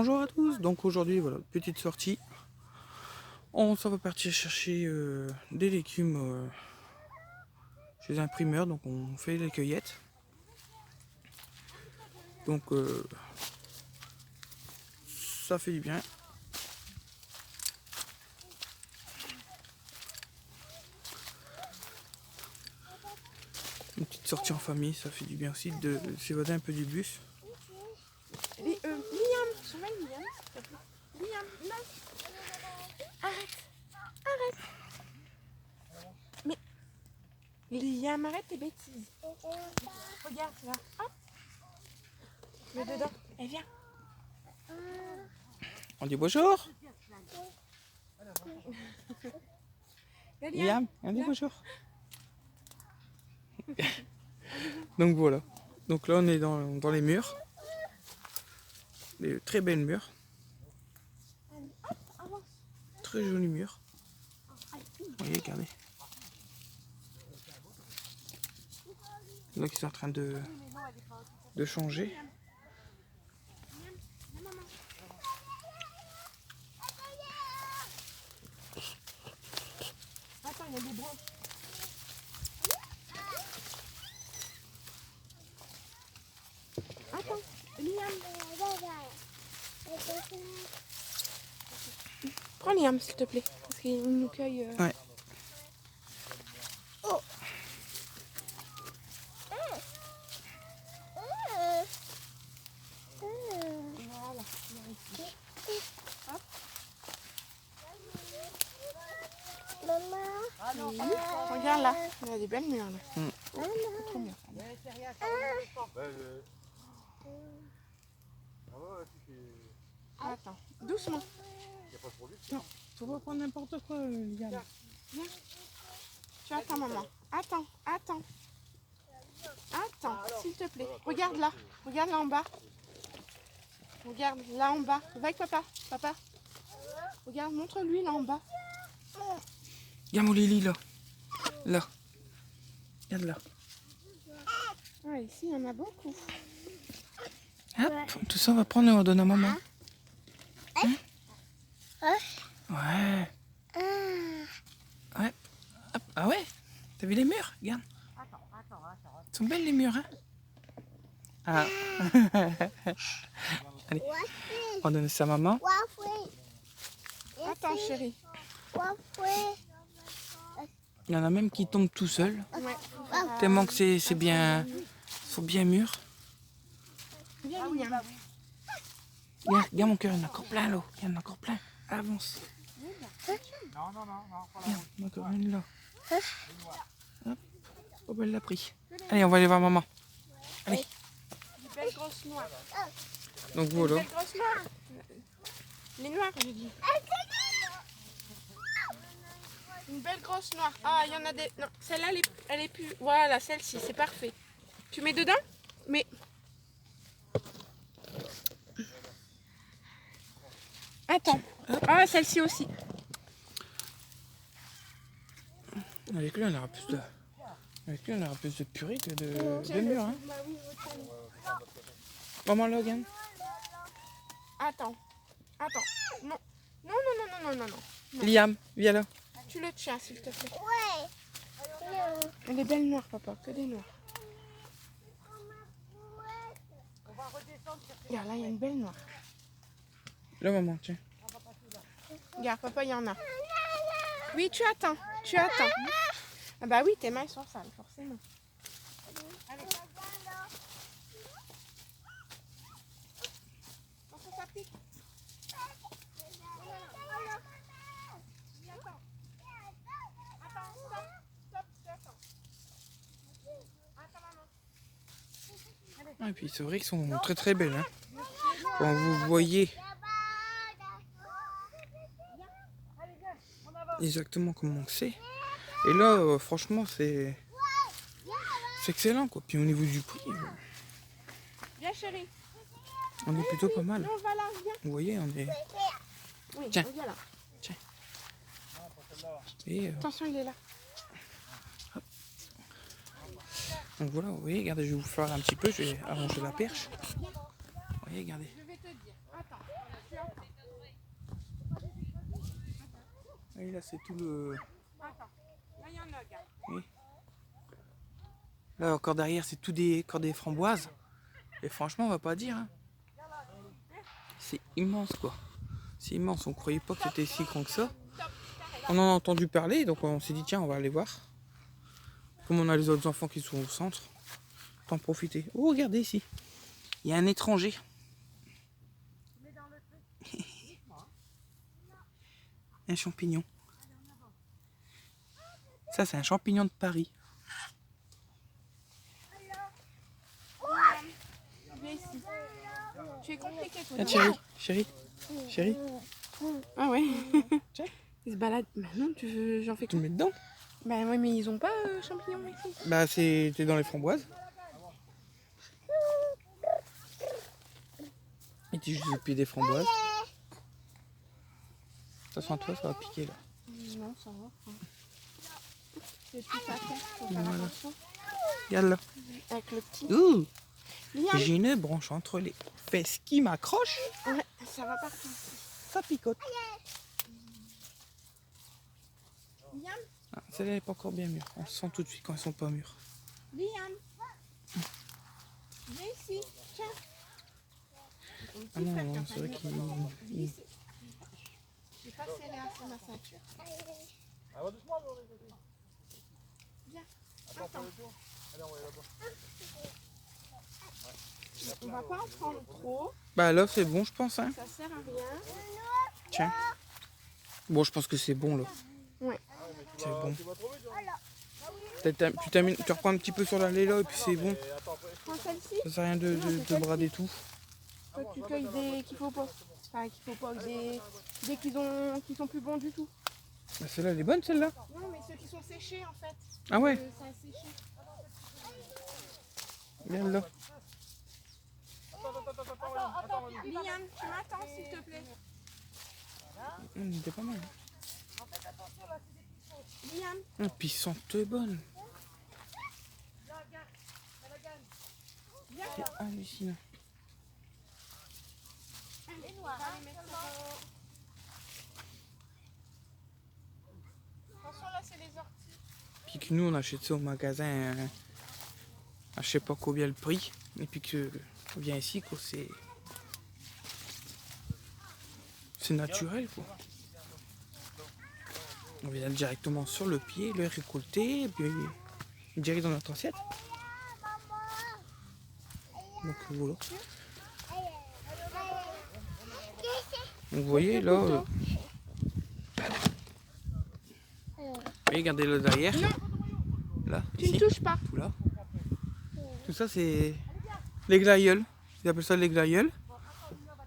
Bonjour à tous, donc aujourd'hui voilà, petite sortie. On s'en va partir chercher des légumes chez un primeur, donc on fait les cueillettes. Donc ça fait du bien. Une petite sortie en famille, ça fait du bien aussi de s'évader un peu du bus. Liam, surveille Liam, s'il te plaît. Liam, non. Arrête, arrête. Mais Liam, arrête tes bêtises. Regarde, là. Hop. Mets dedans. Et viens. On dit bonjour. Liam, on dit bonjour. Donc voilà. Donc là on est dans les murs. Des très belles murs. Très jolis murs. Vous voyez, regardez. Là qui sont en train de changer. Attends, il y a des branches. Attends, Liam. Prends Liam, s'il te plaît, parce qu'il nous cueille. Ouais. Oh. Voilà. Hop. Oui. Regarde là, il y a des belles murs là. Trop bien. Attends, doucement. Non, faut pas prendre n'importe quoi, Liam. Viens. Tu attends, maman. Attends, attends. Attends, s'il te plaît. Regarde là en bas. Regarde là en bas. Va avec papa. Papa. Regarde, montre-lui là en bas. Regarde mon Lily là. Là. Regarde là. Ah, ici, il y en a beaucoup. Hop, tout ça on va prendre et on va donner à maman. Hein? Ouais. Ouais. Hop. Ah ouais. T'as vu les murs? Regarde. Ils sont belles les murs, hein? Ah. Allez. On va donner ça à maman. Attends, chérie. Il y en a même qui tombent tout seuls. Ouais. Tellement que c'est bien. Ils sont bien mûrs. Viens, Liam. Regarde mon cœur, il y en a encore plein là. Il y en a encore plein. Avance. Regarde, il y en a encore une là. Hop. Oh, ben, elle l'a pris. Allez, on va aller voir maman. Allez. Des belles grosses noires. Donc Des voilà. belles grosses noires. Les noires, j'ai dit. Une belle grosse noire. Ah, il y en a des... Non, celle-là, elle est plus... Voilà, celle-ci, c'est parfait. Tu mets dedans? Mais... Attends. Ah, celle-ci aussi. Avec lui, on aura plus de. Avec lui, on aura plus de purée que de mûres, hein. Maman Logan. Attends. Attends. Non. Non, non, non, non, non, non. Liam, viens là. Tu le tiens, s'il te plaît. Elle est belle noire, papa. Que des noirs. Regarde, là, il y a une belle noire. Là, maman, tiens. Regarde, papa, il y en a. Oui, tu attends. Tu attends. Ah bah oui, tes mains sont sales, forcément. Attention, ça pique. Attends, stop, tu attends. Attends, maman. Et puis, c'est vrai qu'ils sont très très belles, hein. Quand vous voyez exactement comment c'est. Et là, franchement, c'est excellent, quoi. Puis au niveau du prix, Viens, chérie. on est plutôt pas mal. Non, on va là, viens. Vous voyez, on est. Oui, Tiens. on vient là. Et, Attention, il est là. donc voilà, vous voyez, regardez, je vais vous faire un petit peu, je vais arranger la perche. Vous voyez, regardez. Je vais te dire. Attends. Et là, c'est tout le... Attends, là il y en a, gars. Oui. Là, encore derrière, c'est tout encore des framboises. Et franchement, on va pas dire. Hein. C'est immense, quoi. C'est immense. On croyait pas que c'était si grand que ça. On en a entendu parler, donc on s'est dit, tiens, on va aller voir. Comme on a les autres enfants qui sont au centre, t'en profiter. Oh, regardez ici. Il y a un étranger. Un champignon. Ça, c'est un champignon de Paris. Viens ici. Tu es compliqué, toi. Ah, chérie. Ah ouais. Ils se baladent. Bah non, tu veux, j'en fais Tu quoi? le mets dedans? Bah ouais, mais ils ont pas champignons ici. Bah, t'es dans les framboises. Et tu juste au pied des framboises. De toute façon, toi, ça va piquer là. Non, ça va. C'est tout à terre, faut faire Voilà. attention. Regarde là. Avec le petit. Ouh, Liam. j'ai une branche entre les fesses qui m'accroche. Ouais, ça va partir. Ça picote. Liam. Ah, celle-là n'est pas encore bien mûre. On sent tout de suite quand elles sont pas mûres. Liam. Viens ici. Tiens. Ah non, non, c'est vrai qu'il... J'ai pas serré assez ma ceinture. Viens. Attends. On va pas en prendre trop. Bah là, c'est bon, je pense. Hein. Ça sert à rien. Tiens. Bon, je pense que c'est bon là. Ouais. C'est bon. Tu reprends un petit peu sur l'allée là et puis c'est bon. Prends celle-ci. Ça sert à rien de brader tout. Toi, tu cueilles des qu'il faut pas. Enfin, qu'il faut pas. Des qui sont plus bons du tout. Bah, celle-là, elle est bonne celle-là. Non, mais ceux qui sont séchés en fait. Ah ouais, Ça a séché. regarde là. Liam, tu m'attends s'il te plaît. Elle était pas mal. Liam. Et puis ils sentent bonnes. C'est hallucinant. Attention, là, c'est les orties. Puis que nous on achète ça au magasin à je sais pas combien le prix. Et puis que on vient ici quoi, c'est naturel quoi. On vient directement sur le pied, le récolter et puis direct dans notre assiette. Donc voilà. Donc vous voyez là. Regardez là derrière. Là, Tu ne ici. touches pas. Tout là. Tout ça c'est les glaïeuls. Ils appellent ça les glaïeuls.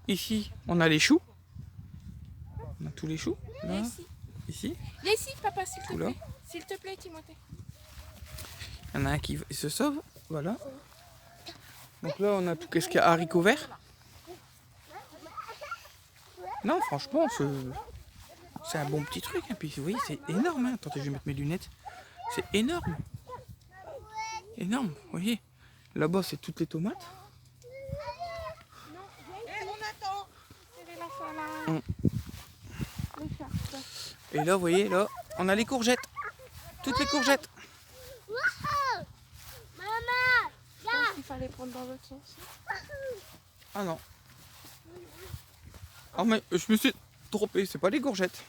Ici on a les choux. On a tous les choux. Là, Viens ici. ici. Viens ici, papa, s'il te Oula. plaît. S'il te plaît, Timothée. Il y en a un qui se sauve. Voilà. Donc là on a tout. Qu'est-ce qu'il y a? Haricots verts. Non franchement c'est un bon petit truc. Et puis vous voyez c'est énorme. Hein. Attendez je vais mettre mes lunettes. C'est énorme. Énorme. Vous voyez. Là-bas c'est toutes les tomates. On attend. Serrez la salade. Les chartes. Et là vous voyez là on a les courgettes. Toutes les courgettes. Je pense qu'il fallait prendre dans l'autre sens. Ah non. Oh mais je me suis trompé, c'est pas les courgettes.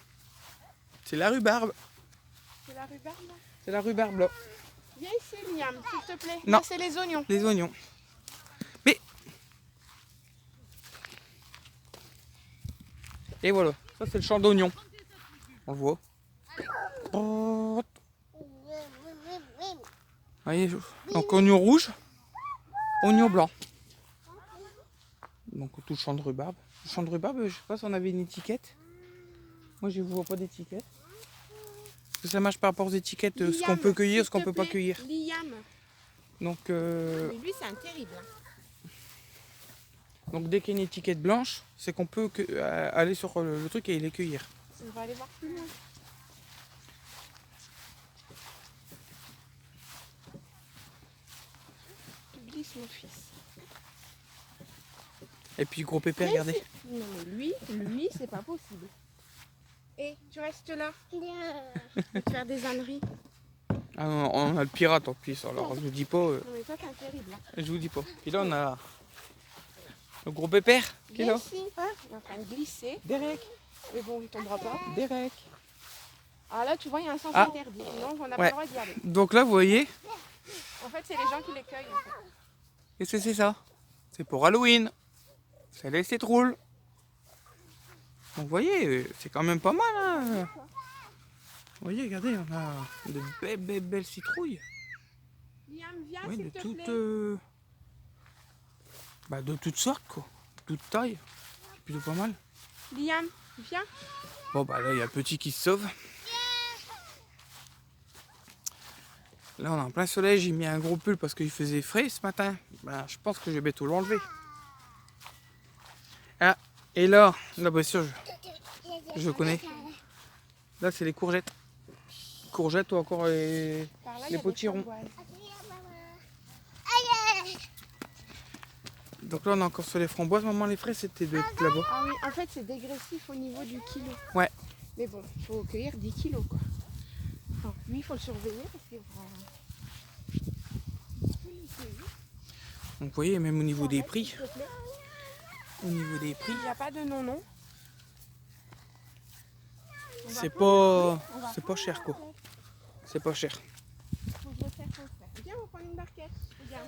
C'est la rhubarbe. C'est la rhubarbe, là. C'est la rhubarbe là. Viens ici, Liam, s'il te plaît. Non. Là, c'est les oignons. Les oignons. Mais. Et voilà, ça c'est le champ d'oignons. On le voit. Vous voyez, donc oignon rouge, oignon blanc. Donc tout le champ de rhubarbe. Le champ de rhubarbe, je sais pas si on avait une étiquette. Moi je ne vois pas d'étiquette. Parce que ça marche par rapport aux étiquettes, ce Liam, qu'on peut cueillir, s'il ce qu'on te peut pas plaît. cueillir. Liam. Donc, Mais lui, c'est un terrible. donc dès qu'il y a une étiquette blanche, c'est qu'on peut aller sur le truc et les cueillir. On va aller voir plus loin. Tu glisses, mon fils. Et puis gros pépé, Viens regardez. ici. Non, mais lui, c'est pas possible. Et tu restes là. Je vais te faire des âneries. Ah non, on a le pirate en plus, alors je vous dis pas. Non mais toi t'es terrible. Hein. Je vous dis pas. Puis là on a le gros pépère qui est là. Ici, hein, il est en train de glisser. Derek. Mais bon, il tombera pas. Derek. Ah là, tu vois, il y a un sens Ah. interdit. Donc on n'a pas Ouais. le droit d'y aller. Donc là vous voyez, En fait, c'est les gens qui les cueillent. En fait. qu'est-ce que c'est ça? C'est pour Halloween. C'est les citrouilles. Donc vous voyez, c'est quand même pas mal. Hein. Vous voyez, regardez, on a de belles citrouilles. Liam, viens Oui, s'il de te toutes, plaît. de toutes sortes quoi. Toutes tailles. C'est plutôt pas mal. Liam, viens. Bon bah là il y a Petit qui se sauve. Là on est en plein soleil, j'ai mis un gros pull parce qu'il faisait frais ce matin. Ben, je pense que je vais bientôt l'enlever. Ah, et là bien sûr je connais. Là c'est les courgettes. Courgettes ou encore les Par là, il y a des potirons. framboises. Donc là on est encore sur les framboises. Maman les frais c'était de là-bas. Ah oui, en fait, c'est dégressif au niveau du kilo. Ouais. Mais bon, il faut cueillir 10 kilos, quoi. Enfin, lui, il faut le surveiller parce que... Donc vous voyez même au niveau des prix. S'il te plaît. Au niveau des prix. Il n'y a pas de non-non. C'est pas cher quoi. C'est pas cher. Faut que je le fasse comme ça. Viens, on va prendre une barquette. Regarde.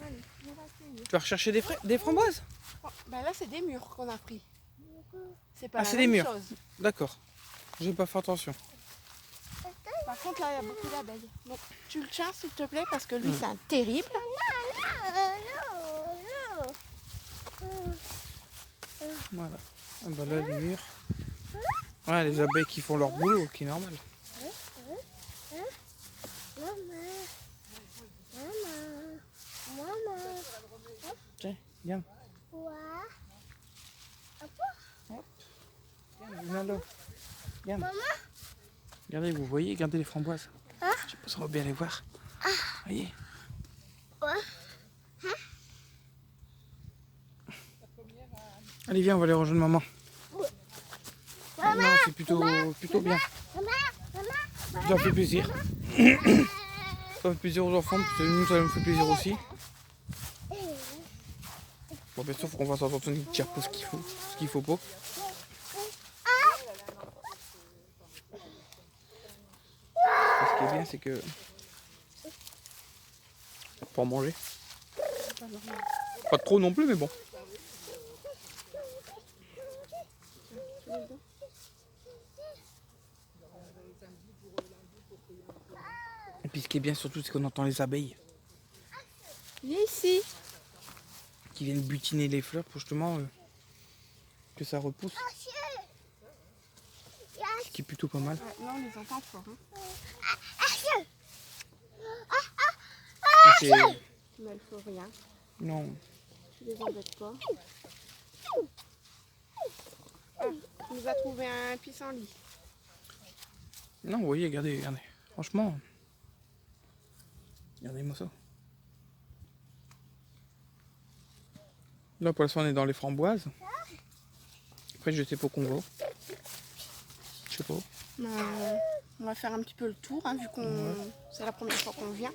Allez, on va essayer. Tu vas rechercher des framboises? Oh, bah là, c'est des murs qu'on a pris. C'est pas Ah, la c'est des même murs. chose. D'accord. J'ai pas fait attention. Par contre, là, il y a beaucoup d'abeilles. Donc, tu le tiens, s'il te plaît, parce que lui, c'est un terrible. Voilà. Ah bah là les murs. Ouais, les abeilles qui font leur boulot, qui est normal. Tiens, viens. Viens là. Viens. Regardez, vous voyez, regardez les framboises. Je sais pas si on va bien les voir. Voyez. Allez, viens, on va aller rejoindre maman. Non, c'est plutôt bien. Ça fait plaisir. Ça fait plaisir aux enfants, parce que nous, ça nous fait plaisir aussi. Bon, bien sûr, il faut qu'on fasse attention de ne tire pas ce qu'il faut pas. Et ce qui est bien, c'est que pour manger. Pas trop non plus, mais bon. Et puis ce qui est bien surtout, c'est qu'on entend les abeilles Viens ici. qui viennent butiner les fleurs pour justement que ça repousse. Ce qui est plutôt pas mal. Ouais, là, on les entend fort. Hein. Et c'est- Mais il faut rien. Non. Tu les embêtes pas. Ah, tu nous as trouvé un pissenlit. Non, vous voyez, regardez. Franchement, regardez-moi ça. Là, pour l'instant, on est dans les framboises. Après, je sais pas où qu'on va. Je sais pas. On va faire un petit peu le tour, hein, vu qu'on c'est la première fois qu'on vient.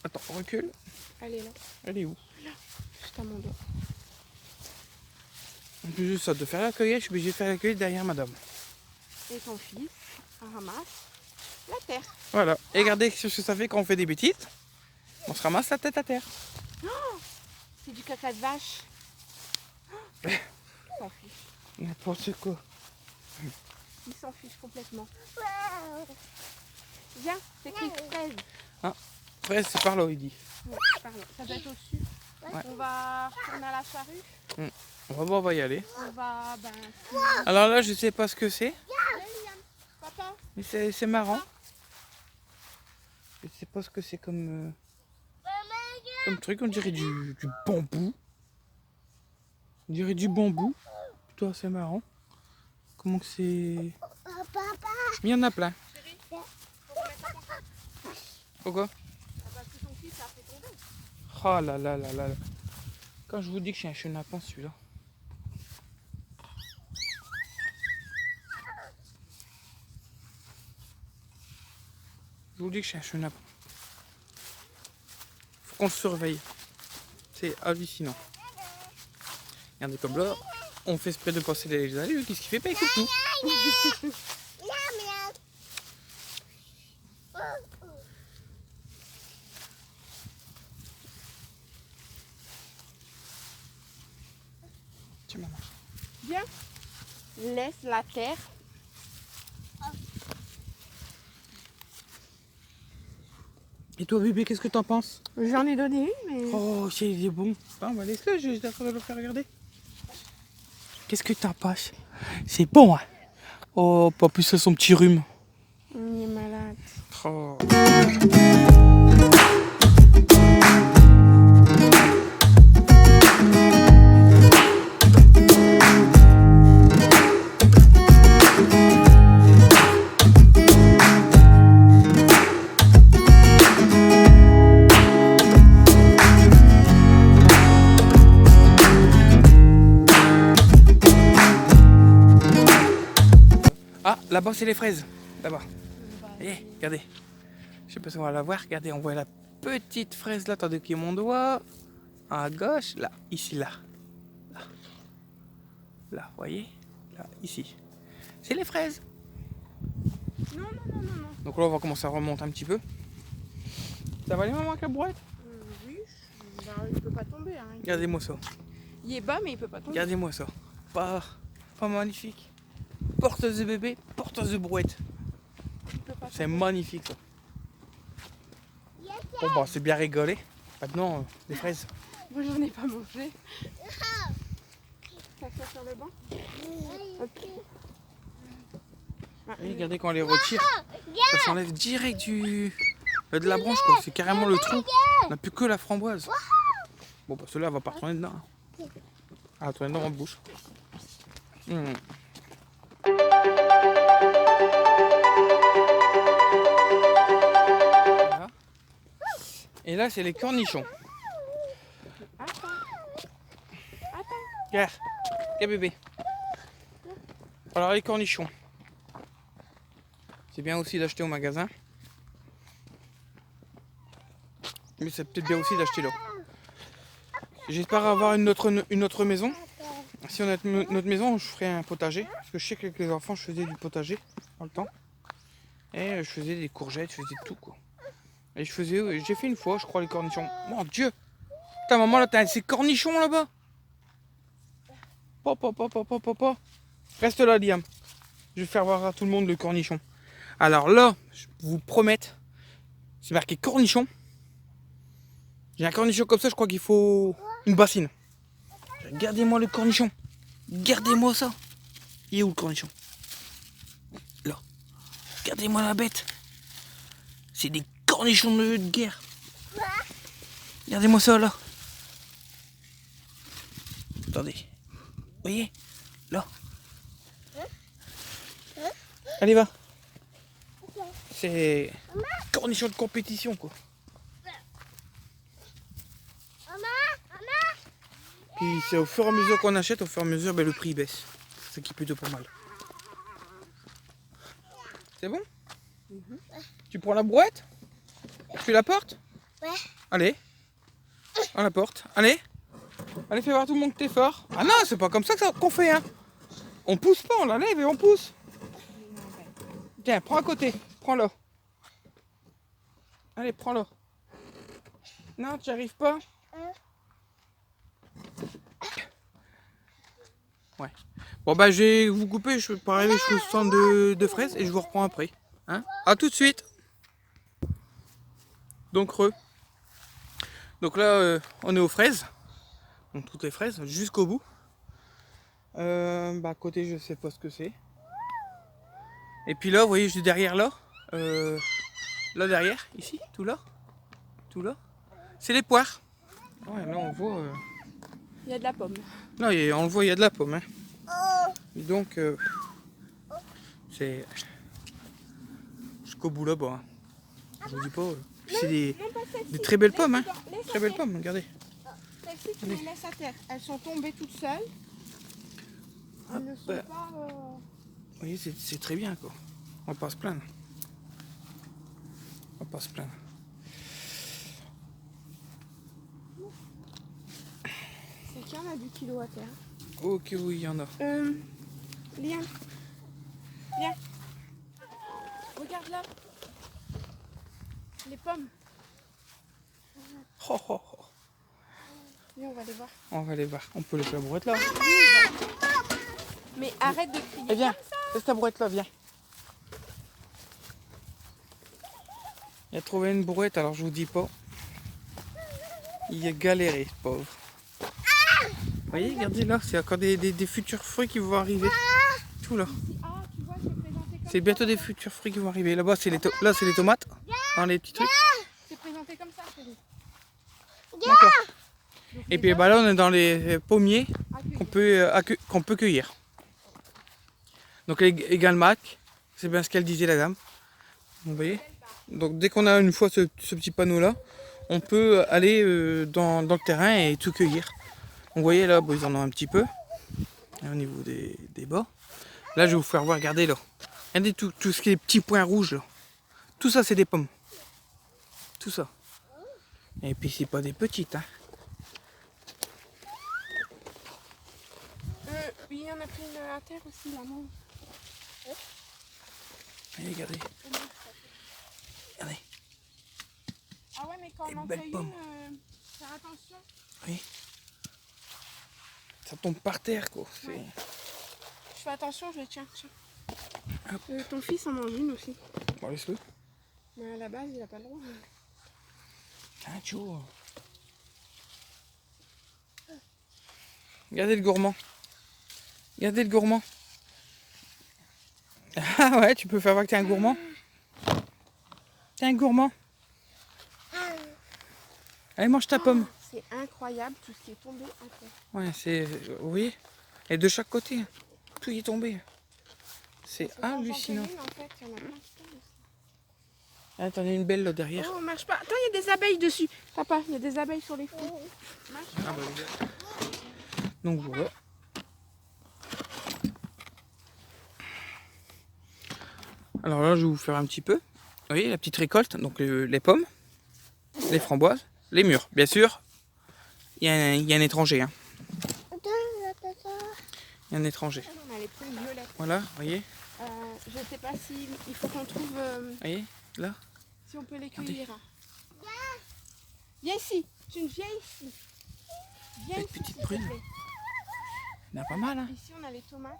Attends, on recule. Elle est là, Elle est où? juste à mon dos. En plus de ça, de faire la cueillette, je suis obligé de faire la cueillette derrière madame. Et ton fils ramasse la terre. Voilà. Et regardez ce que ça fait quand on fait des bêtises. On se ramasse la tête à terre. C'est du caca de vache. Il s'en fiche. N'importe quoi. Il s'en fiche complètement. Viens, c'est qui 13. fraise, c'est par là, il dit. Ouais, pardon, ça doit être au-dessus. Ouais. On va retourner à la charrue. On va y aller. On va. Ben, Alors là, je sais pas ce que c'est, papa, mais c'est marrant. Je sais pas ce que c'est comme truc, on dirait du bambou. On dirait du bambou. Plutôt assez marrant. Comment que c'est. Mais il y en a plein. Pourquoi? parce que ton fils a fait tomber. Oh là là là là là. Quand je vous dis que je suis un chenapan celui-là. Je vous dis que je suis un chenapan. Faut qu'on le surveille. C'est hallucinant. Regardez comme là, on fait exprès de passer les allées. Qu'est-ce qu'il fait pas? Il coupe tout. Tiens, maman. Bien. Laisse la terre. Et toi bébé, qu'est-ce que t'en penses? J'en ai donné une, mais. Oh, il est bon. Ah, on va laisser-le, je vais le faire regarder. Qu'est-ce que t'en penses? C'est bon, hein? Oh, pas plus à son petit rhume. Il est malade. Oh. Ah, là-bas, c'est les fraises. Là-bas. Eh, regardez. Je sais pas si on va la voir. Regardez, on voit la petite fraise là. Attendez qu'il y ait mon doigt. À gauche, là, ici, là. Là. Là, vous voyez? Là, ici. C'est les fraises. Non, non, non, non, non. Donc là, on va commencer à remonter un petit peu. Ça va aller, maman, avec la brouette? Oui, il peut pas tomber. Hein. Regardez-moi ça. Il est bas, mais il peut pas tomber. Regardez-moi ça. Pas magnifique. Porteuse de bébé, porteuse de brouette. Il peut pas C'est tomber. magnifique ça. Bon bah c'est bien rigolé. Maintenant les fraises. Moi, j'en ai pas mangé. Ça fait sur le banc. Ok. Ah, Oui, regardez quand on les retire, ça s'enlève direct de la branche quoi. C'est carrément le trou. On n'a plus que la framboise. Bon bah celle-là elle va pas retourner dedans. Hein. Elle va retourner dans ma bouche. Voilà. Et là c'est les cornichons. Attends. Regarde, regarde bébé. Alors les cornichons. C'est bien aussi d'acheter au magasin. Mais c'est peut-être bien aussi d'acheter là. J'espère avoir une autre maison. Si on a notre maison, je ferai un potager. Parce que je sais qu'avec les enfants, je faisais du potager dans le temps. Et je faisais des courgettes, je faisais tout quoi. Et j'ai fait une fois, je crois, les cornichons. Mon Dieu! Ta maman là, t'as ces cornichons là-bas? Papa. Reste là, Liam. Je vais faire voir à tout le monde le cornichon. Alors là, je vous promets, c'est marqué cornichon. J'ai un cornichon comme ça, je crois qu'il faut une bassine. Regardez-moi le cornichon. Regardez-moi ça. Il est où le cornichon? Là. Regardez-moi la bête. C'est des cornichons de guerre. Regardez-moi ça là. Attendez. Vous voyez? Là. Allez, va. C'est cornichons de compétition quoi. Puis c'est au fur et à mesure qu'on achète, au fur et à mesure le prix baisse. C'est ça qui est plutôt pas mal. C'est bon? Tu prends la brouette? Tu la portes? Ouais. Allez. On la porte. Allez. Allez, fais voir tout le monde que t'es fort. Ah non, c'est pas comme ça qu'on fait, hein. On pousse pas, on la lève et on pousse. Tiens, prends à côté. Prends-le. Allez, prends-le. Non, tu n'y arrives pas? Ouais. Bon bah je vais vous couper, je vais pas arriver jusqu'au stand de fraises et je vous reprends après. Hein? A tout de suite. Donc Donc là, on est aux fraises. Donc toutes les fraises, jusqu'au bout. À côté, je sais pas ce que c'est. Et puis là, vous voyez, juste derrière là. Là derrière, ici, tout là. Tout là. C'est les poires. Ouais, là on voit. Il y a de la pomme. Là, on le voit, il y a de la pomme. Hein. Et donc, c'est jusqu'au bout là-bas. Hein. Je vous dis pas. C'est des très belles pommes. Hein. Très belles pommes, regardez. Celles-ci, tu les laisses à terre. Elles sont tombées toutes seules. Elles ne sont pas... Vous voyez, c'est très bien quoi. On va pas se plaindre. On va pas se plaindre. C'est qu'il y en a du kilo à terre. Ok, oui, il y en a. Liam. Viens. Regarde là. Les pommes. Oh, oh, oh. Viens, on va les voir. On va aller voir. On peut laisser la brouette là. Mais arrête de crier. Eh viens, laisse ta brouette là, viens. Il a trouvé une brouette, alors je vous dis pas. Il a galéré, pauvre. Vous voyez, regardez là, c'est encore des futurs fruits qui vont arriver. Tout là. Ah, tu vois, c'est présenté comme C'est bientôt des futurs fruits qui vont arriver. Là-bas, c'est les tomates. Dans les petits trucs. C'est présenté comme ça, chérie. D'accord. Et puis bah, là, on est dans les pommiers Accueillir. qu'on peut cueillir. Donc les Galmac, c'est bien ce qu'elle disait la dame. Vous voyez. Donc dès qu'on a une fois ce petit panneau là, on peut aller dans le terrain et tout cueillir. Vous voyez là, bon, ils en ont un petit peu. Et au niveau des bas. Là je vais vous faire voir, regardez là. Regardez tout ce qui est petits points rouges là. Tout ça c'est des pommes. Tout ça. Et puis c'est pas des petites hein. Oui, on a pris une à terre aussi là, non? Allez, regardez. Regardez. Ah ouais, mais quand Des on en belles cueille pommes. une, faire attention. Oui. Ça tombe par terre quoi. Ouais. Je fais attention, je les tiens. Tiens. Hop. Ton fils en mange une aussi. Bon, laisse-le. Mais à la base, il a pas le droit. Tiens, Joe. Regardez le gourmand. Regardez le gourmand. Ah ouais, tu peux faire voir que t'es un gourmand. T'es un gourmand. Allez, mange ta pomme. C'est incroyable tout ce qui est tombé à terre. Ouais, c'est... Vous voyez. Et de chaque côté. Tout y est tombé. C'est hallucinant. En fait, il y en a plein qui tombent aussi. Ah, t'en as une belle là derrière. Oh, marche pas. Attends, il y a des abeilles dessus. Papa, il y a des abeilles sur les fruits. Marche pas. Ah bah, donc voilà. Alors là, je vais vous faire un petit peu. Vous voyez, la petite récolte. Donc les pommes, les framboises, les mûres. Bien sûr, il y a un étranger. Hein. Il y a un étranger. On a les prunes violettes. Voilà, vous voyez. Je sais pas si il faut qu'on trouve Vous voyez, là. si on peut les cueillir. Viens ici. Tu viens ici. Viens Avec ici, petite s'il te prune. plaît. Il y en a pas mal. Hein. Ici, on a les tomates.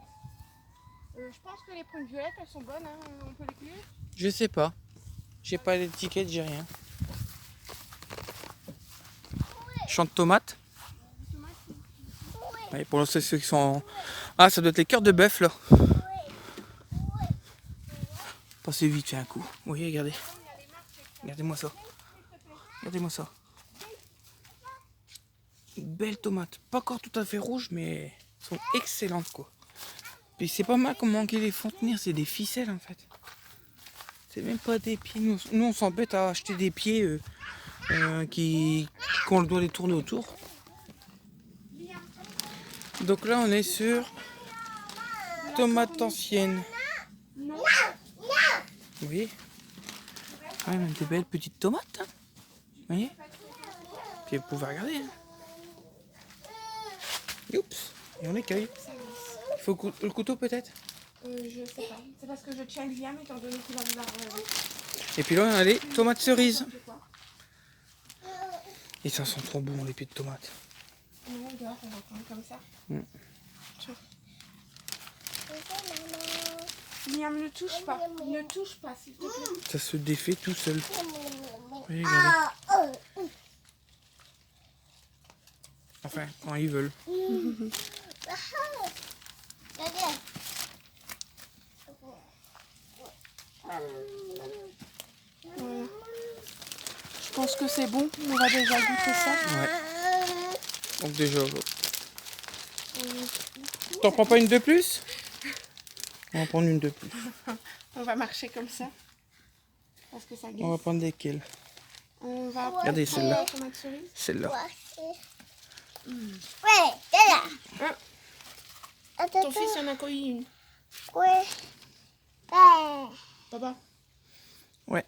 Je pense que les prunes violettes, elles sont bonnes. Hein. On peut les cueillir. Je sais pas. J'ai pas d'étiquette, j'ai rien. Champ de tomates. Les tomates, Ouais, pour ceux qui sont... Ah, ça doit être les cœurs de bœuf là. Passez vite, fait un coup. Vous voyez, regardez. Regardez-moi ça. Regardez-moi ça. Une belle tomate. Pas encore tout à fait rouge, mais elles sont excellentes quoi. Puis c'est pas mal comment ils les font tenir, c'est des ficelles en fait. C'est même pas des pieds. Nous on s'embête à acheter des pieds qu'on doit les tourner autour. Donc là on est sur tomates anciennes. non. Vous voyez? Quand même des belles petites tomates. Hein. Vous voyez? Puis vous pouvez regarder. Hein. Oups, et on les cueille. Il faut le couteau peut-être? Je sais pas. C'est parce que je tiens Liam étant donné qu'il va vouloir. Et puis là on a les tomates cerises. Je sais pas. Et ça sent trop bon les pieds de tomates. Non, regarde, on va prendre comme ça. Mm. Tiens. Liam, ne touche pas. Ne touche pas, s'il te plaît. Ça se défait tout seul. Vous voyez, regardez. Enfin, quand ils veulent. Voilà. Je pense que c'est bon. On va déjà goûter ça. Ouais. Donc déjà, t'en prends pas une de plus? On va prendre une de plus. On va marcher comme ça. Parce que ça glisse. On va prendre lesquelles? On va Regardez prendre celle-là. la tomate cerise. Celle-là. Ton fils en a cueilli une. Papa. Ouais.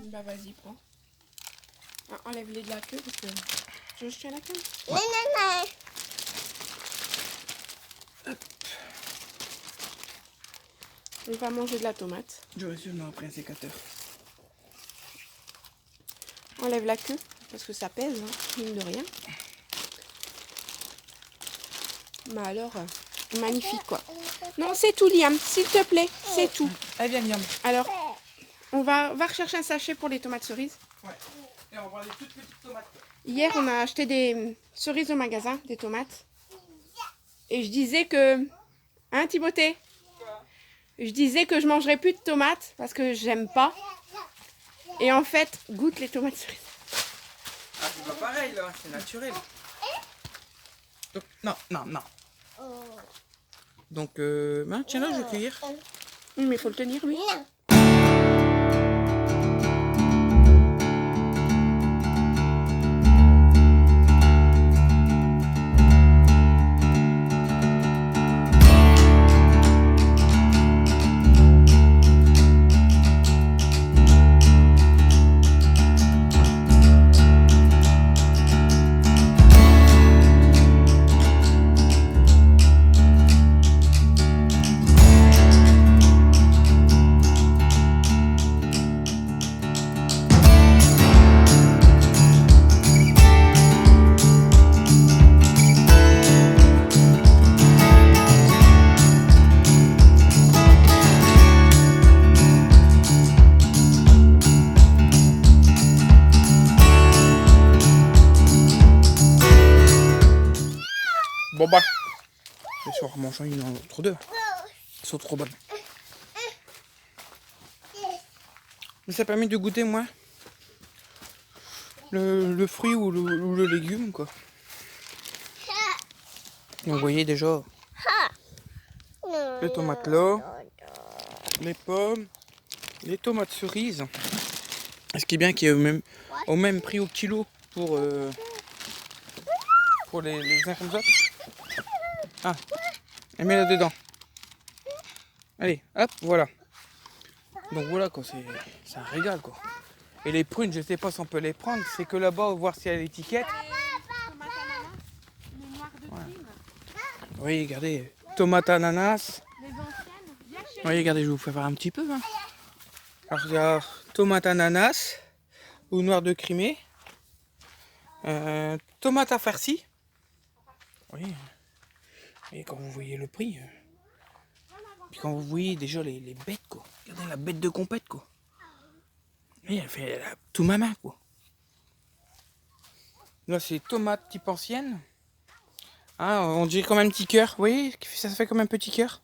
Bah vas-y, prends. Ah, enlève-les de la queue parce que... Tu veux que je tienne la queue? On va manger de la tomate. J'aurais sûrement pris un sécateur. Enlève la queue parce que ça pèse, hein, mine de rien. Mais alors, magnifique quoi. Non, c'est tout Liam, s'il te plaît, c'est tout. Allez, viens, viens. Alors, on va rechercher un sachet pour les tomates cerises. Ouais. Et on va prendre des toutes petites tomates. Hier, on a acheté des cerises au magasin, des tomates. Et je disais que... Hein, Timothée? Je disais que je mangerais plus de tomates parce que j'aime pas. Et en fait, goûte les tomates cerises. Ah, c'est pas pareil là, c'est naturel. Donc, non, non, non. Donc, ben, tiens là, je vais cueillir. Oui, mais il faut le tenir, lui. Bon bah, je vais en mangeant une entre deux. Elles sont trop bonnes. Mais ça permet de goûter moins le fruit ou le légume quoi. Donc, vous voyez déjà les tomates là, les pommes, les tomates cerises. Ce qui est bien qu'il y ait au même prix au kilo pour les uns comme ça. Ah, et mets là dedans. Allez, hop, voilà. Donc voilà quoi, c'est un régal quoi. Et les prunes, je sais pas si on peut les prendre, c'est que là-bas, voir s'il y a l'étiquette. Oui, regardez, tomate ananas. Oui, regardez, je vais vous faire voir un petit peu. Hein. Alors il y a tomate ananas ou noir de Crimée. Tomate à farci. Oui. Et quand vous voyez le prix, puis quand vous voyez déjà les bêtes quoi, regardez la bête de compète quoi. Et elle fait tout ma main quoi. Là c'est tomate type ancienne. Ah, on dirait comme un petit cœur, vous voyez, ça fait comme un petit cœur.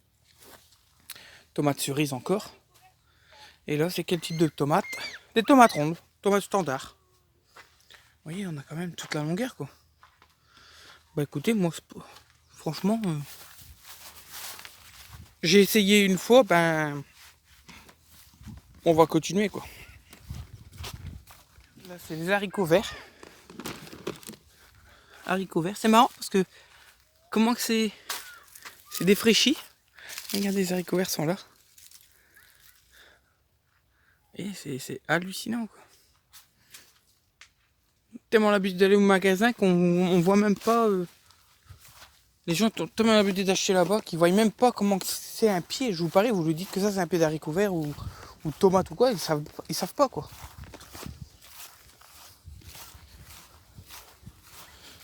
Tomate cerise encore. Et là c'est quel type de tomate? Des tomates rondes, tomates standard. Vous voyez, on a quand même toute la longueur quoi. Bah écoutez, moi franchement, j'ai essayé une fois, ben on va continuer quoi. Là c'est les haricots verts. Haricots verts, c'est marrant parce que comment que c'est défraîchi. Regardez, les haricots verts sont là. Et c'est hallucinant quoi. Tellement l'habitude d'aller au magasin qu'on voit même pas. Les gens ont tellement l'habitude d'acheter là-bas qu'ils voient même pas comment c'est un pied. Je vous parie, vous lui dites que ça c'est un pied d'haricots verts ou de tomates ou quoi, ils savent pas quoi.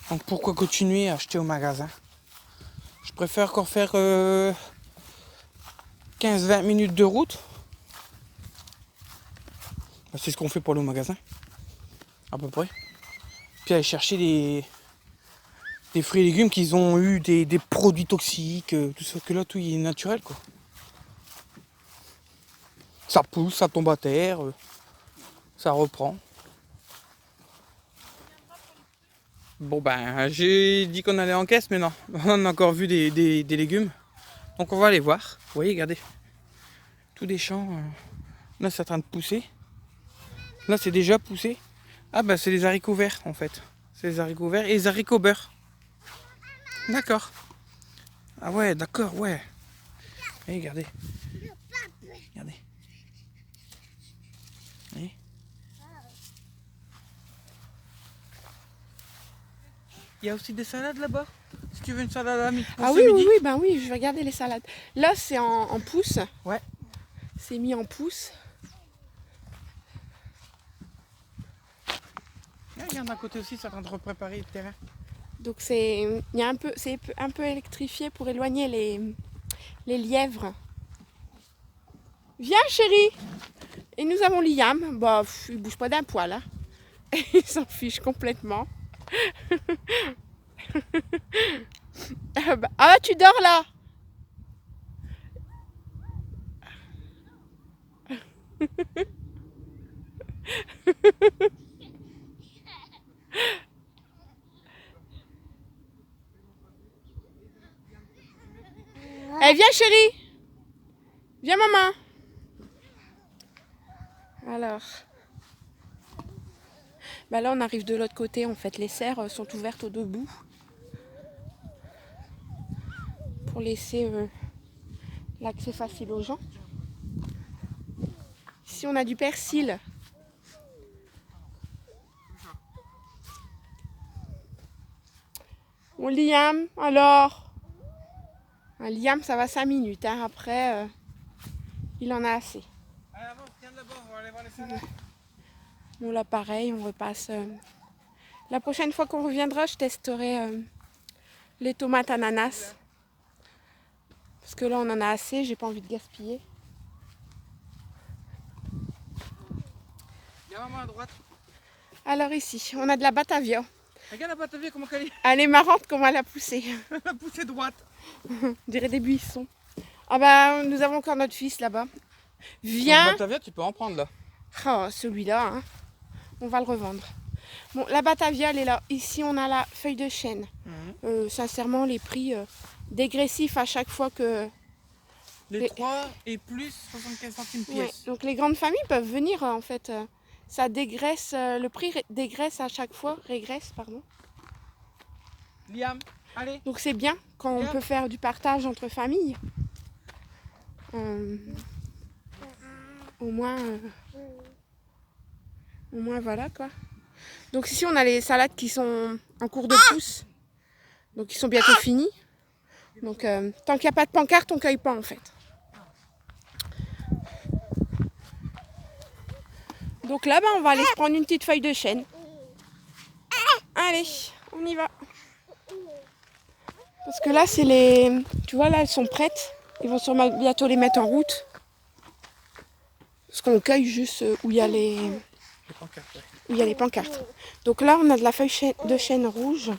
Donc pourquoi continuer à acheter au magasin? Je préfère encore faire 15-20 minutes de route. C'est ce qu'on fait pour aller au magasin. à peu près. Puis aller chercher des fruits et légumes qui ont eu des produits toxiques, tout ça, que là tout est naturel quoi. Ça pousse, ça tombe à terre, ça reprend. Bon ben j'ai dit qu'on allait en caisse mais non, on a encore vu des légumes. Donc on va aller voir. Vous voyez, regardez. Tous des champs. Là c'est en train de pousser. Là c'est déjà poussé. Ah bah c'est les haricots verts en fait. C'est les haricots verts et les haricots beurre. D'accord. Ah ouais, d'accord, ouais. Et regardez. Regardez. Voyez. Il y a aussi des salades là-bas. Si tu veux une salade à midi. Ah oui, oui, oui, ben oui, je vais regarder les salades. Là, c'est en pousse. Ouais. C'est mis en pousse. Regarde d'un côté aussi, c'est en train de repréparer le terrain. Donc c'est un peu électrifié pour éloigner les lièvres. Viens chérie. Et nous avons Liam. Bah, il bouge pas d'un poil. Hein. Il s'en fiche complètement. Ah tu dors là. Eh viens chérie. Viens maman. Alors. Bah là on arrive de l'autre côté en fait. Les serres sont ouvertes aux deux bouts. Pour laisser l'accès facile aux gens. Ici on a du persil. Bon Liam, alors Liam ça va 5 minutes, hein. Après il en a assez. Allez avance, viens de là-bas, on va aller voir les salades. Bon là pareil, on repasse. La prochaine fois qu'on reviendra, je testerai les tomates ananas. Parce que là on en a assez, j'ai pas envie de gaspiller. Il y a maman à droite. Alors ici, on a de la batavia. Regarde la batavia comment elle est. Elle est marrante comment elle a poussé. Elle a poussé droite. On dirait des buissons. Ah bah nous avons encore notre fils là-bas. Viens. La batavia, tu peux en prendre là. Oh, celui-là, hein. On va le revendre. Bon, la batavia, elle est là. Ici, on a la feuille de chêne. Sincèrement, les prix dégressifs à chaque fois que... Les 3 et plus 75 centimes pièce. Ouais, donc les grandes familles peuvent venir, en fait. Ça dégraisse, le prix dégraisse à chaque fois, régresse, pardon. Liam, allez. Donc c'est bien quand on peut faire du partage entre familles. Au moins voilà quoi. Donc ici on a les salades qui sont en cours de pousse. Donc ils sont bientôt finis. Donc tant qu'il n'y a pas de pancarte, on ne cueille pas en fait. Donc là on va aller se prendre une petite feuille de chêne. Allez, on y va. Parce que là c'est les... Tu vois là elles sont prêtes. Ils vont sûrement bientôt les mettre en route. Parce qu'on cueille juste où il y a les pancartes. Ouais. Où il y a les pancartes. Donc là on a de la feuille de chêne rouge.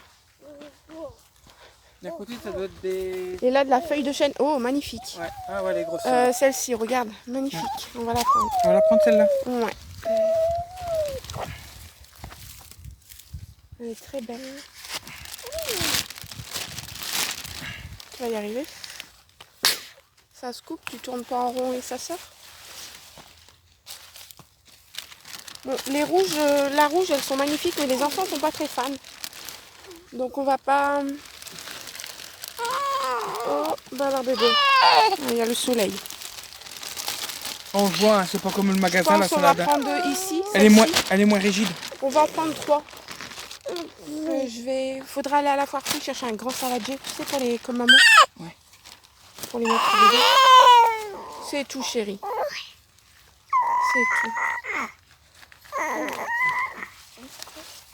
D'un côté ça doit être des... Et là de la feuille de chêne. Oh magnifique. Ouais, ah ouais les grosses. Celle-ci, regarde, magnifique. Ouais. On va la prendre. On va la prendre celle-là. Ouais. Elle est très belle. Tu vas y arriver. Ça se coupe, tu tournes pas en rond et ça sort. Bon, les rouges, la rouge, elles sont magnifiques, mais les enfants sont pas très fans. Donc on va pas... Oh, bah leur bébé. Il y a le soleil. On voit, hein, c'est pas comme le magasin la Je pense qu'on va salade. prendre deux ici. Elle est moins rigide. On va en prendre 3. Faudra aller à la foire plus chercher un grand saladier, tu sais, pour les comme maman. Ouais. Pour les mettre au bébé. C'est tout, chérie. C'est tout.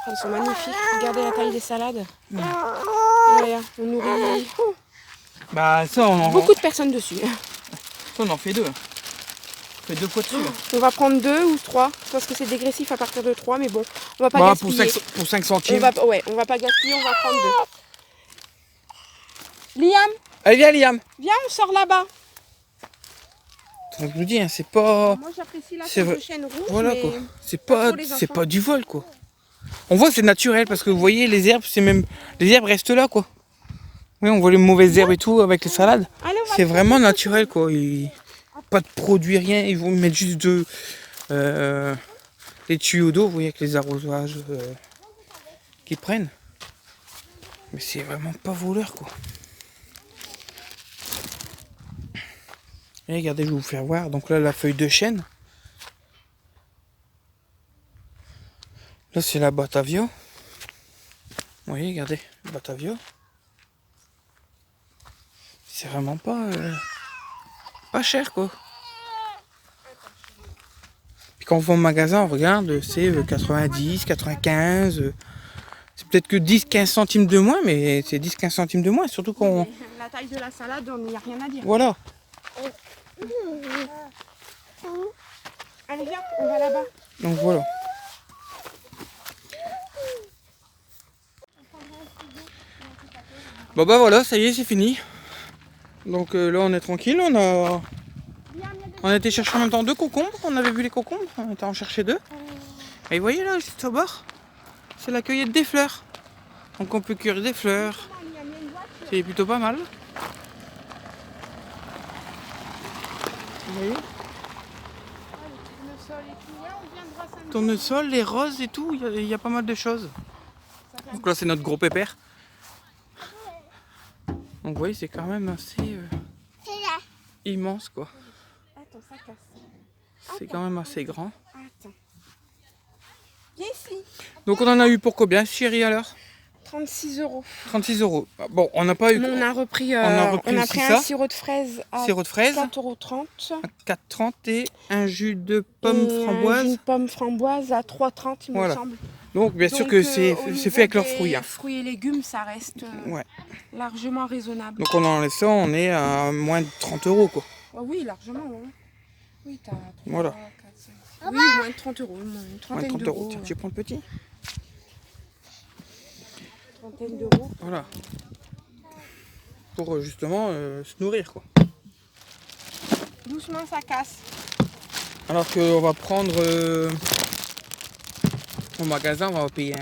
Elles sont magnifiques. Regardez la taille des salades. Voilà, on nourrit Bah ça beaucoup de personnes dessus. Ça on en fait 2. On fait 2 fois dessus. On va prendre 2 ou 3 parce que c'est dégressif à partir de 3, mais bon, On va pas Bah, gaspiller. pour 5 centimes. On va pas gaspiller, on va prendre 2. Liam, Allez, viens, Liam. viens, on sort là-bas. Donc, je vous dis, hein, c'est pas. Moi, j'apprécie la C'est vrai. chaîne rouge, Voilà mais quoi. C'est pas pas, pour les c'est enfants. pas du vol quoi. On voit c'est naturel parce que vous voyez les herbes, c'est même. Les herbes restent là quoi. Oui, on voit les mauvaises herbes et tout avec les salades. Allez, on va C'est vraiment naturel quoi. Pas de produits, rien. Ils vont mettre juste les tuyaux d'eau, vous voyez, avec les arrosages qu'ils prennent. Mais c'est vraiment pas voleur quoi. Et regardez, je vais vous faire voir. Donc là, la feuille de chêne. Là, c'est la Batavia. Vous voyez, regardez, Batavia. C'est vraiment pas cher quoi. Puis quand on va au magasin, on regarde, c'est 90, 95. C'est peut-être que 10-15 centimes de moins, mais c'est 10-15 centimes de moins, surtout quand on... La taille de la salade, il n'y a rien à dire. Voilà. Allez, viens, on va là-bas. Donc voilà. Bon bah voilà, ça y est, c'est fini. Donc là on est tranquille, on a été chercher en même temps 2 concombres, on avait vu les concombres, on était en chercher 2. Et vous voyez là, juste au bord, c'est la cueillette des fleurs. Donc on peut cueillir des fleurs, c'est plutôt pas mal. Vous voyez, tournesol, les roses et tout, il y a pas mal de choses. Donc là c'est notre gros pépère. Donc vous voyez, c'est quand même assez immense quoi. Attends, ça casse. C'est quand même assez grand. Attends. Viens ici. Donc on en a eu pour combien, chérie, alors? 36 €. 36 €. Bon, on n'a pas eu. Mais on a repris, aussi pris ça. un sirop de fraise à Sirop de fraise, 4,30 €. 4,30 et un jus de pomme Et framboise. une pomme framboise à 3,30 €, il Voilà. me semble. Donc bien sûr Donc, que c'est au fait avec niveau leurs fruits. Hein. des fruits et légumes, ça reste Ouais. largement raisonnable. Donc on enlève ça, on est à moins de 30 € quoi. Oh oui, largement. Hein. Oui, t'as 3, Voilà. 4, 5, 6. Oui, moins de 30 €. Une Moins de trentaine 30 €. d'euros. Tiens, tu prends le petit. Trentaine d'euros. Voilà. Pour justement se nourrir quoi. Doucement, ça casse. Alors qu'on va prendre au magasin, on va payer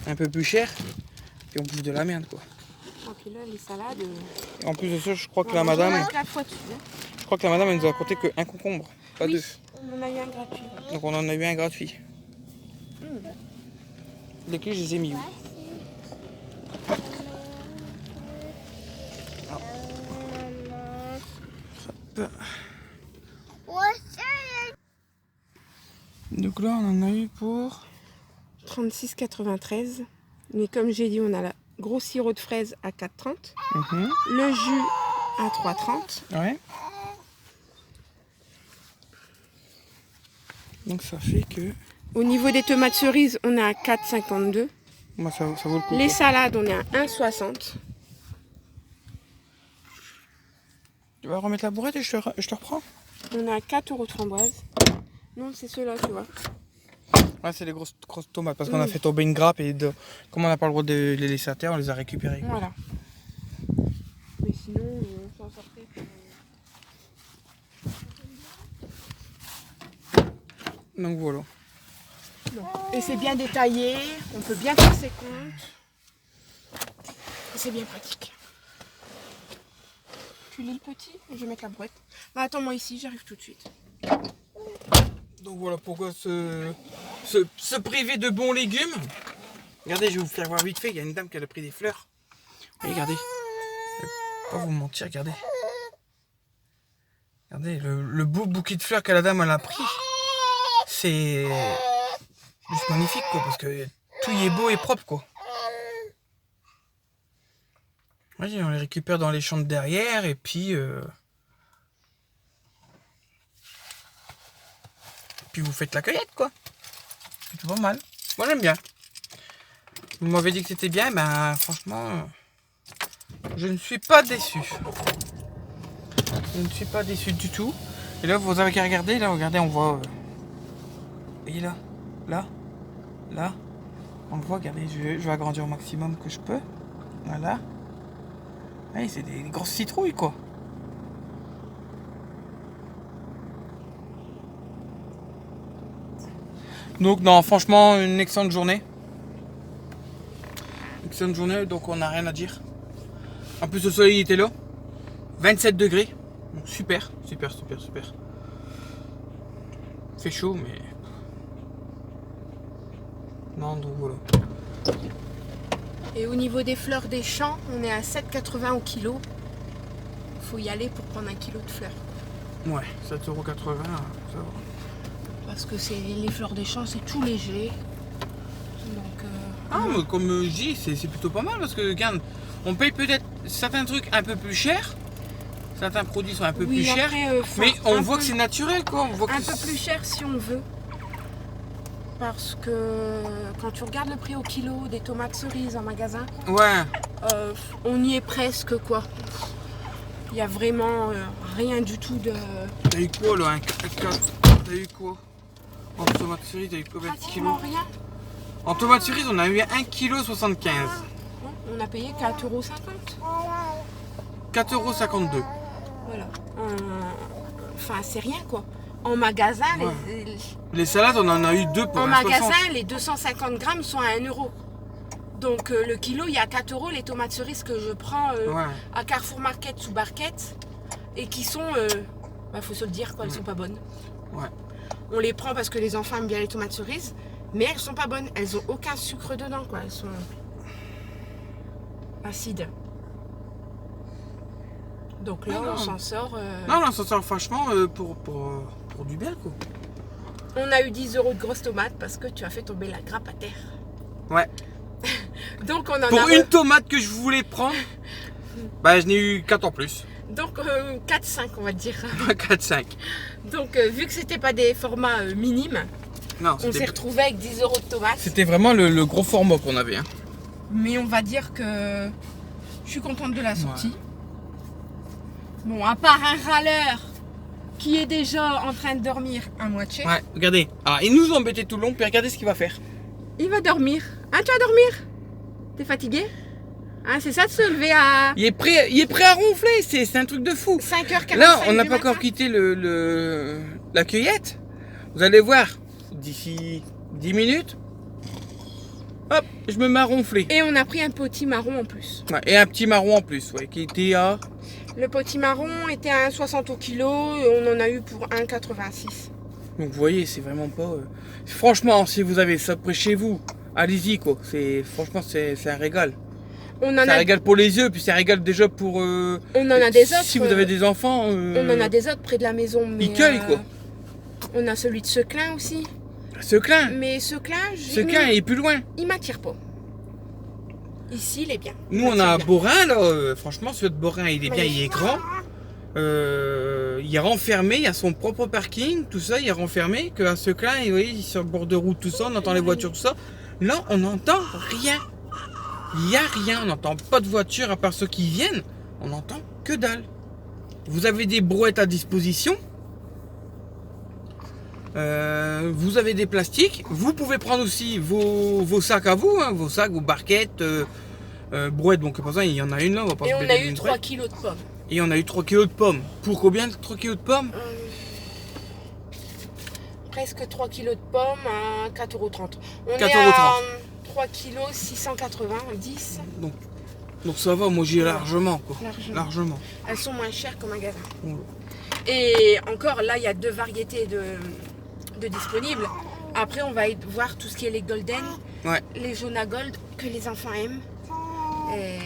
un peu plus cher. Et on bouffe de la merde quoi. Et puis là, les salades. Et en plus de ça, je crois que on la en mange madame, 4 fois dessus. Hein. je crois que la madame elle nous a apporté qu'un concombre, pas Oui, 2. on en a eu un gratuit. Ouais. Donc on en a eu un gratuit. Les clés, je les ai mis où? Hop. Donc là, on en a eu pour 36,93. Mais comme j'ai dit, on a le gros sirop de fraise à 4,30. Le jus à 3,30. Ouais. Donc ça fait que Au niveau des tomates cerises, on est à 4,52. moi ça vaut le coup. Les quoi. salades, on est à 1,60. Tu vas remettre la bourrette et je te reprends. On est à 4 € de framboise. Non, c'est ceux-là, tu vois. Ouais, c'est les grosses tomates parce qu'on a fait tomber une grappe et comme on n'a pas le droit de les laisser à terre, on les a récupérées. Quoi. Voilà. Mais sinon, on s'en sortait. Donc voilà. Et c'est bien détaillé, on peut bien faire ses comptes. C'est bien pratique. Tu lis le petit? Je vais mettre la boîte. Bah, attends-moi ici, j'arrive tout de suite. Donc voilà pourquoi se priver de bons légumes. Regardez, je vais vous faire voir vite fait, il y a une dame qui a pris des fleurs. Et regardez. Je vais pas vous mentir, regardez. Regardez le beau bouquet de fleurs que la dame elle a pris. C'est juste magnifique quoi, parce que tout y est beau et propre quoi. Voyez, on les récupère dans les champs de derrière et puis vous faites la cueillette quoi. C'est pas mal. Moi j'aime bien. Vous m'avez dit que c'était bien, ben franchement je ne suis pas déçu. Je ne suis pas déçu du tout. Et là vous avez qu'à regarder, là regardez on voit. Vous voyez là, Là, on le voit, regardez, je vais agrandir au maximum que je peux. Voilà. Ouais, c'est des grosses citrouilles, quoi. Donc, non, franchement, une excellente journée. Excellente journée, donc on n'a rien à dire. En plus, le soleil était là. 27 degrés. Donc, super, super, super, super. C'est chaud, mais... Non, donc voilà. Et au niveau des fleurs des champs, on est à 7,80 au kilo. Faut y aller pour prendre 1 kilo de fleurs. Ouais, 7,80 €, ça va. Parce que les fleurs des champs, c'est tout léger. Donc, Ah, mais comme je dis, c'est plutôt pas mal parce que, regarde, on paye peut-être certains trucs un peu plus chers. Certains produits sont un peu oui, plus chers. après, Mais on un voit peu- que c'est naturel, quoi. On voit un que peu plus cher si on veut. Parce que quand tu regardes le prix au kilo des tomates cerises en magasin, Ouais. on y est presque, quoi. Il n'y a vraiment rien du tout de... T'as eu quoi, là? T'as eu quoi? En tomate cerise, t'as eu combien de Pratiquement kilos? rien. En tomate cerise, on a eu 1,75 kg. On a payé 4,50 €. 4,52 €. Voilà. Enfin, c'est rien, quoi. En magasin, Ouais. Les salades, on en a eu 2 pour en 1,60 €. magasin, les 250 grammes sont à 1 €. Donc le kilo, il y a 4 €. Les tomates cerises que je prends Ouais. à Carrefour Market sous Barquette et qui sont, faut se le dire, quoi, elles sont pas bonnes. Ouais. On les prend parce que les enfants aiment bien les tomates cerises, mais elles sont pas bonnes. Elles ont aucun sucre dedans, quoi. Elles sont acides. Donc là, Ah, on s'en sort. Non, on s'en sort franchement pour du bien, quoi. On a eu 10 € de grosses tomates parce que tu as fait tomber la grappe à terre. Ouais. Donc on en Pour a une tomate que je voulais prendre, bah je n'ai eu 4 en plus. donc 4-5 on va dire. 4-5. Donc vu que c'était pas des formats minimes, Non, on s'est retrouvé avec 10 € de tomates. c'était vraiment le gros format qu'on avait. Hein. Mais on va dire que je suis contente de la sortie. Bon, à part un râleur qui est déjà en train de dormir à moitié. Ouais, regardez. Alors, il nous a embêté tout le long, puis regardez ce qu'il va faire. Il va dormir. Hein, tu vas dormir? T'es fatigué? Hein, c'est ça de se lever à Il est prêt à ronfler, c'est un truc de fou. 5h45 Là, on n'a du pas matin. encore quitté la cueillette. Vous allez voir, d'ici 10 minutes, hop, je me mets à ronfler. Et on a pris un petit marron en plus. Ouais, et un petit marron en plus, ouais, qui était à... Le petit marron était à 1,60 € au kilo et on en a eu pour 1,86 €. Donc vous voyez, c'est vraiment pas... Franchement, si vous avez ça près chez vous, allez-y, quoi. Franchement, c'est un régal. On en C'est un a, régal pour les yeux, puis c'est un régal déjà pour... on en a des autres. Si vous avez des enfants... On en a des autres près de la maison. Mais, Ils cueillent, quoi. On a celui de Seclin aussi. Seclin, Mais Seclin, il est plus loin. il m'attire pas. Ici, il est bien. Nous, on a Borin, là. Franchement, celui de Borin, il est bien, il est grand. Il est renfermé, il a son propre parking, tout ça, il est renfermé. Qu'à Seclin, vous voyez, il est sur le bord de route, tout ça, on entend les voitures, tout ça. Là, on n'entend rien. Il n'y a rien, on n'entend pas de voiture à part ceux qui viennent. On n'entend que dalle. Vous avez des brouettes à disposition. Vous avez des plastiques. Vous pouvez prendre aussi vos sacs à vous, hein, vos sacs, vos barquettes, brouettes. Donc, pour ça, il y en a une là. On va pas Et se on bêter a d'une eu 3 brouette. kilos de pommes. Et on a eu 3 kilos de pommes. Pour combien de 3 kilos de pommes? Presque 3 kilos de pommes à 4,30 €. On 4,30 est à 3 kilos 690. Donc ça va, moi j'ai largement, quoi. Largement. Elles sont moins chères qu'au magasin. Ouais. Et encore, là, il y a 2 variétés de disponibles. Après, on va voir tout ce qui est les golden, Ouais. les jaunes à gold que les enfants aiment. Et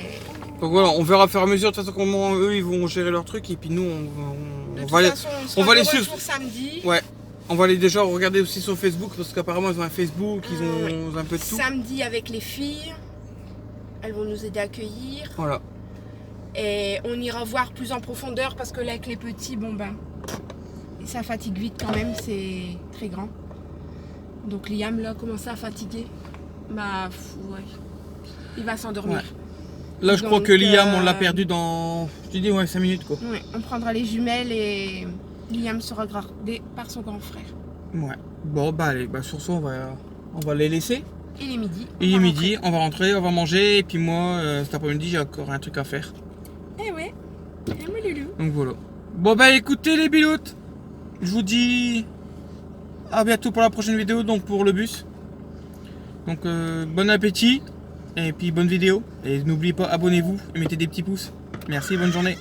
Donc voilà, on verra au fur et à mesure de toute façon comment eux ils vont gérer leur truc et puis nous de on toute va les, façon, on va de les suivre. retour samedi. Ouais. On va les déjà regarder aussi sur Facebook parce qu'apparemment ils ont un Facebook, ils ont un peu de tout. Samedi avec les filles. Elles vont nous aider à accueillir. Voilà. Et on ira voir plus en profondeur parce que là avec les petits, bon ben, ça fatigue vite quand même, c'est très grand. Donc Liam là commence à fatiguer. Bah ouais, il va s'endormir. Ouais. Là je crois Donc, que Liam on l'a perdu dans, je te dis 5 minutes quoi. Ouais, on prendra les jumelles et Liam sera gardé par son grand frère. Ouais. Bon bah allez, bah sur ça on va les laisser. Il est midi. Il est midi, on va rentrer, on va manger. Et puis moi, cet après-midi, j'ai encore un truc à faire. Eh ouais. Et moi, Loulou. Donc voilà. Bon bah écoutez les biloutes, je vous dis à bientôt pour la prochaine vidéo, donc pour le bus. Donc bon appétit et puis bonne vidéo. Et n'oubliez pas, abonnez-vous et mettez des petits pouces. Merci, bonne journée.